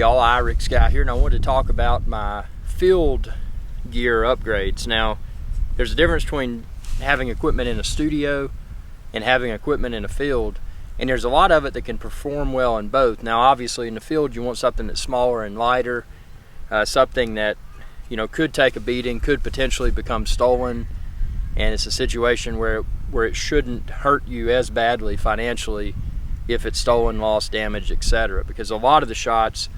y'all, IrixGuy here, and I wanted to talk about my field gear upgrades. Now, there's a difference between having equipment in a studio and having equipment in a field, and there's a lot of it that can perform well in both. Now, obviously, in the field, you want something that's smaller and lighter, something that, you know, could take a beating, could potentially become stolen, and it's a situation where it shouldn't hurt you as badly financially if it's stolen, lost, damaged, etc. Because a lot of the shots,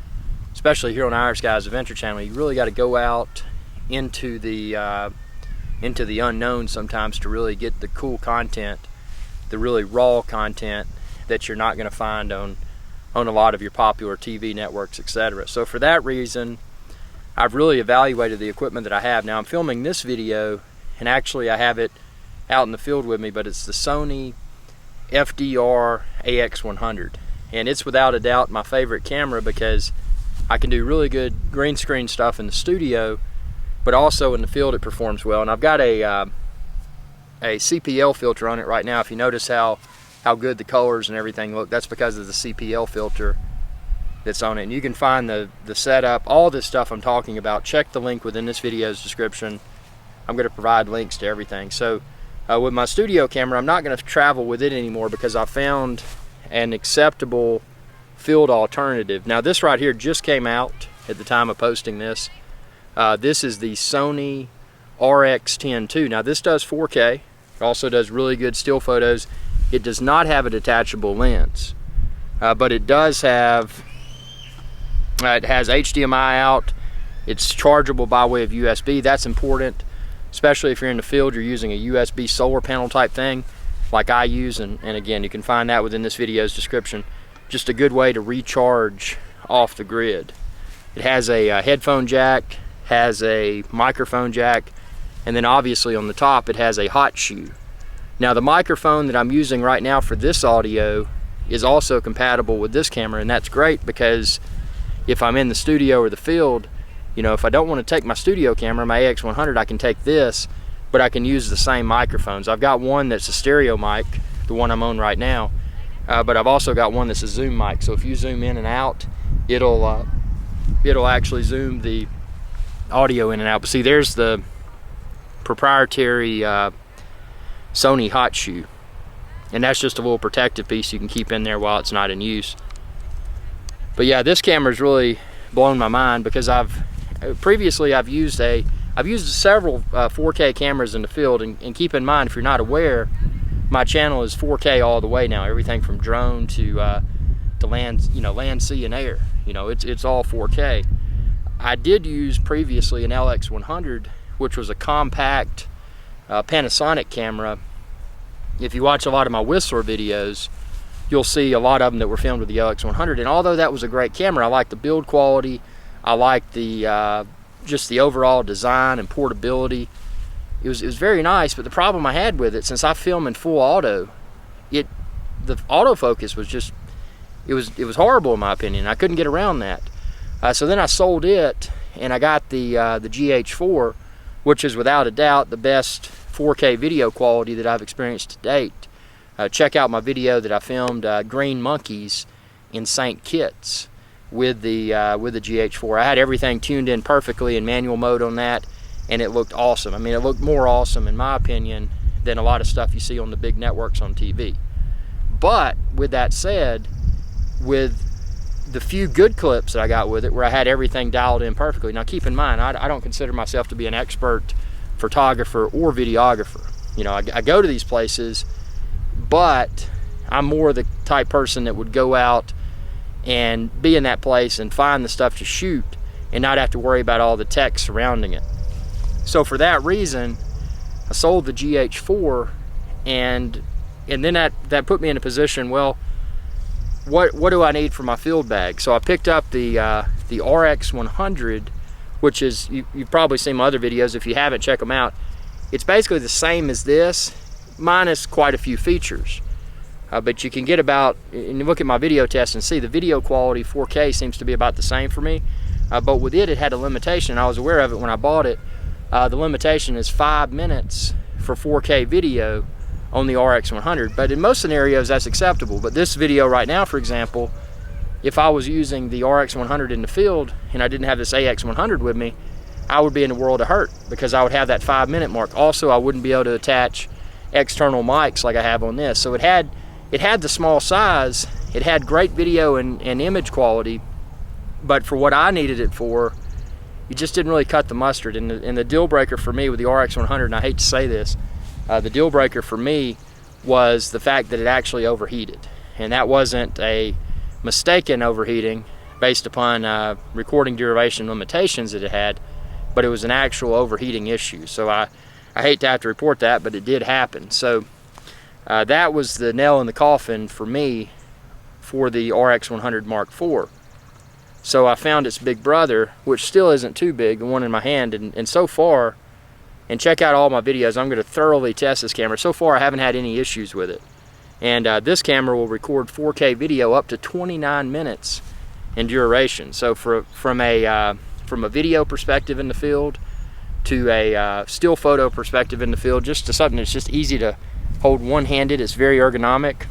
especially here on IrixGuy's Adventure Channel, you really got to go out into the unknown sometimes to really get the cool content, the really raw content that you're not going to find on a lot of your popular TV networks, etc. So for that reason, I've really evaluated the equipment that I have. Now I'm filming this video, and actually I have it out in the field with me, but it's the Sony RX100, and it's without a doubt my favorite camera because I can do really good green screen stuff in the studio, but also in the field it performs well. And I've got a CPL filter on it right now. If you notice how good the colors and everything look, that's because of the CPL filter that's on it. And you can find the setup, all this stuff I'm talking about. Check the link within this video's description. I'm going to provide links to everything. So with my studio camera, I'm not going to travel with it anymore because I found an acceptable field alternative. Now this right here just came out at the time of posting this. This is the Sony RX10 II. Now this does 4K. It also does really good still photos. It does not have a detachable lens, but it does have, it has HDMI out. It's chargeable by way of USB. That's important, especially if you're in the field, you're using a USB solar panel type thing like I use, and again, you can find that within this video's description. Just a good way to recharge off the grid. It has a headphone jack, has a microphone jack, and then obviously on the top it has a hot shoe. Now the microphone that I'm using right now for this audio is also compatible with this camera, and that's great because if I'm in the studio or the field, you know, if I don't want to take my studio camera, my AX100, I can take this, but I can use the same microphones. I've got one that's a stereo mic, the one I'm on right now, but I've also got one that's a zoom mic. So if you zoom in and out, it'll actually zoom the audio in and out. But see, there's the proprietary Sony hot shoe, and that's just a little protective piece you can keep in there while it's not in use. But yeah, this camera's really blown my mind because previously I've used several 4K cameras in the field, and keep in mind, if you're not aware, my channel is 4K all the way now. Everything from drone to land, you know, land, sea, and air. You know, it's all 4K. I did use previously an LX100, which was a compact Panasonic camera. If you watch a lot of my Whistler videos, you'll see a lot of them that were filmed with the LX100, and although that was a great camera, I liked the build quality, I liked the just the overall design and portability. It was very nice, but the problem I had with it, since I film in full auto, the autofocus was just, it was horrible in my opinion. I couldn't get around that. So then I sold it, and I got the GH4, which is without a doubt the best 4K video quality that I've experienced to date. Check out my video that I filmed, Green Monkeys in St. Kitts, with the GH4. I had everything tuned in perfectly in manual mode on that, and it looked awesome. I mean, it looked more awesome in my opinion than a lot of stuff you see on the big networks on TV. But with that said, with the few good clips that I got with it, where I had everything dialed in perfectly. Now keep in mind, I don't consider myself to be an expert photographer or videographer. You know, I go to these places, but I'm more the type person that would go out and be in that place and find the stuff to shoot and not have to worry about all the tech surrounding it. So for that reason, I sold the GH4, and then that put me in a position, well, what do I need for my field bag? So I picked up the RX100, which is, you've probably seen my other videos. If you haven't, check them out. It's basically the same as this, minus quite a few features. But you can get about, and you look at my video test and see the video quality 4K seems to be about the same for me. But with it had a limitation, and I was aware of it when I bought it. The limitation is 5 minutes for 4K video on the RX100, but in most scenarios that's acceptable. But this video right now, for example, if I was using the RX100 in the field and I didn't have this AX100 with me, I would be in a world of hurt because I would have that 5-minute mark. Also, I wouldn't be able to attach external mics like I have on this. So it had the small size, it had great video and image quality, but for what I needed it for, it just didn't really cut the mustard. And the deal breaker for me with the RX100, and I hate to say this, the deal breaker for me was the fact that it actually overheated. And that wasn't a mistaken overheating based upon recording duration limitations that it had, but it was an actual overheating issue. So I hate to have to report that, but it did happen. So that was the nail in the coffin for me for the RX100 Mark IV. So I found its big brother, which still isn't too big, the one in my hand, and so far, and check out all my videos, I'm going to thoroughly test this camera. So far I haven't had any issues with it. And this camera will record 4K video up to 29 minutes in duration. So from a video perspective in the field to a still photo perspective in the field, just to something that's just easy to hold one-handed, it's very ergonomic.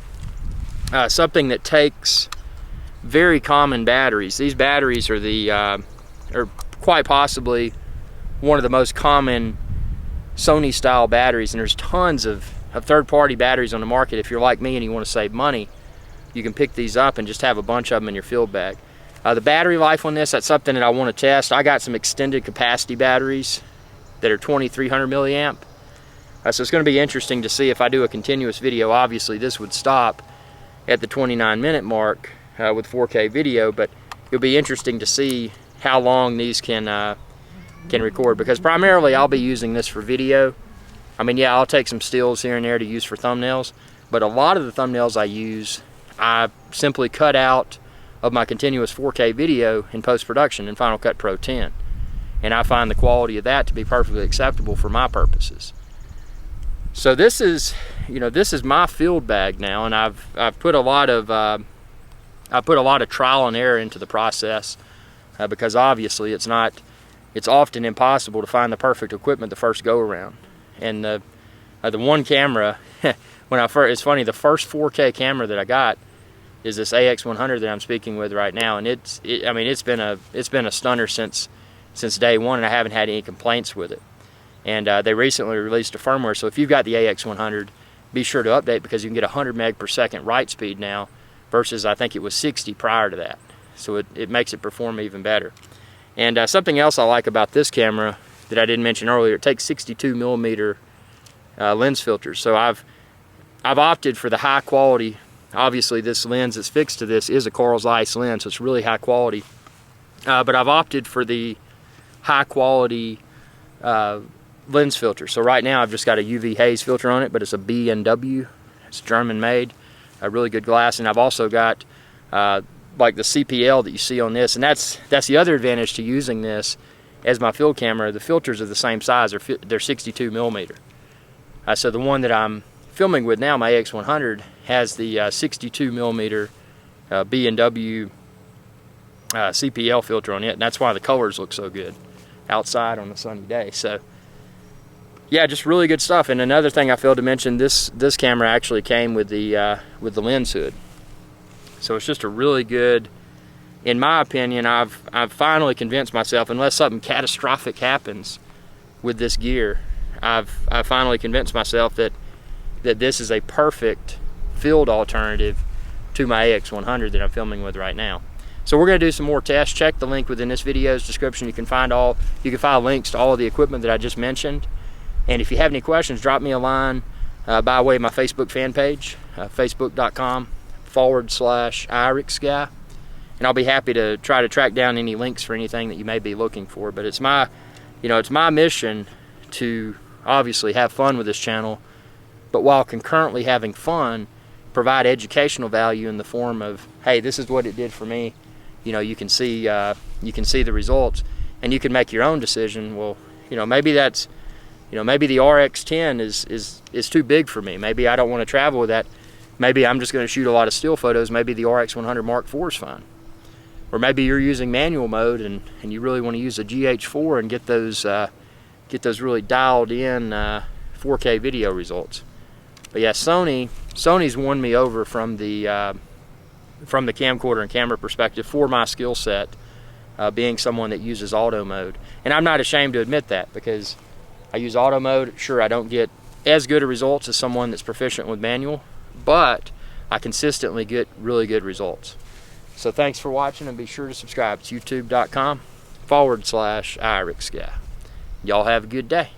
Something that takes very common batteries. These batteries are are quite possibly one of the most common Sony style batteries, and there's tons of third-party batteries on the market. If you're like me and you want to save money, you can pick these up and just have a bunch of them in your field bag. The battery life on this, that's something that I want to test. I got some extended capacity batteries that are 2300 milliamp. So it's going to be interesting to see if I do a continuous video. Obviously this would stop at the 29-minute mark with 4K video, but it'll be interesting to see how long these can record, because primarily I'll be using this for video. I mean, yeah, I'll take some stills here and there to use for thumbnails, but a lot of the thumbnails I use, I simply cut out of my continuous 4K video in post-production in Final Cut Pro 10. And I find the quality of that to be perfectly acceptable for my purposes. So this is, this is my field bag now, and I've put a lot of trial and error into the process because obviously it's often impossible to find the perfect equipment the first go around. And the one camera, it's funny, the first 4K camera that I got is this AX100 that I'm speaking with right now, and it's been a stunner since day one, and I haven't had any complaints with it. And they recently released a firmware, so if you've got the AX100, be sure to update, because you can get 100 meg per second write speed now versus I think it was 60 prior to that. So it makes it perform even better. And something else I like about this camera that I didn't mention earlier, it takes 62mm lens filters. So I've opted for the high quality. Obviously this lens that's fixed to this is a Carl Zeiss lens, so it's really high quality. But I've opted for the high quality lens filter. So right now I've just got a UV haze filter on it, but it's a B&W. It's German made, a really good glass. And I've also got like the CPL that you see on this, and that's the other advantage to using this as my field camera. The filters are the same size, they're 62mm. So the one that I'm filming with now, my AX100, has the 62mm B&W CPL filter on it, and that's why the colors look so good outside on a sunny day. So yeah, just really good stuff. And another thing I failed to mention, this camera actually came with the lens hood. So it's just a really good, in my opinion, I've finally convinced myself, unless something catastrophic happens with this gear, I've finally convinced myself that this is a perfect field alternative to my AX100 that I'm filming with right now. So we're going to do some more tests. Check the link within this video's description. You can find links to all of the equipment that I just mentioned. And if you have any questions, drop me a line by way of my Facebook fan page, facebook.com/IrixGuy. And I'll be happy to try to track down any links for anything that you may be looking for. But it's my mission to obviously have fun with this channel, but while concurrently having fun, provide educational value in the form of, hey, this is what it did for me. You can see the results, and you can make your own decision. Well, maybe that's, maybe the RX10 is too big for me. Maybe I don't want to travel with that. Maybe I'm just going to shoot a lot of still photos. Maybe the RX100 Mark IV is fine. Or maybe you're using manual mode and you really want to use a GH4 and get those really dialed in 4K video results. But yeah, Sony's won me over from the from the camcorder and camera perspective for my skill set, being someone that uses auto mode. And I'm not ashamed to admit that, because I use auto mode. Sure, I don't get as good a results as someone that's proficient with manual, but I consistently get really good results. So thanks for watching, and be sure to subscribe. It's youtube.com/IrixGuy. Y'all have a good day.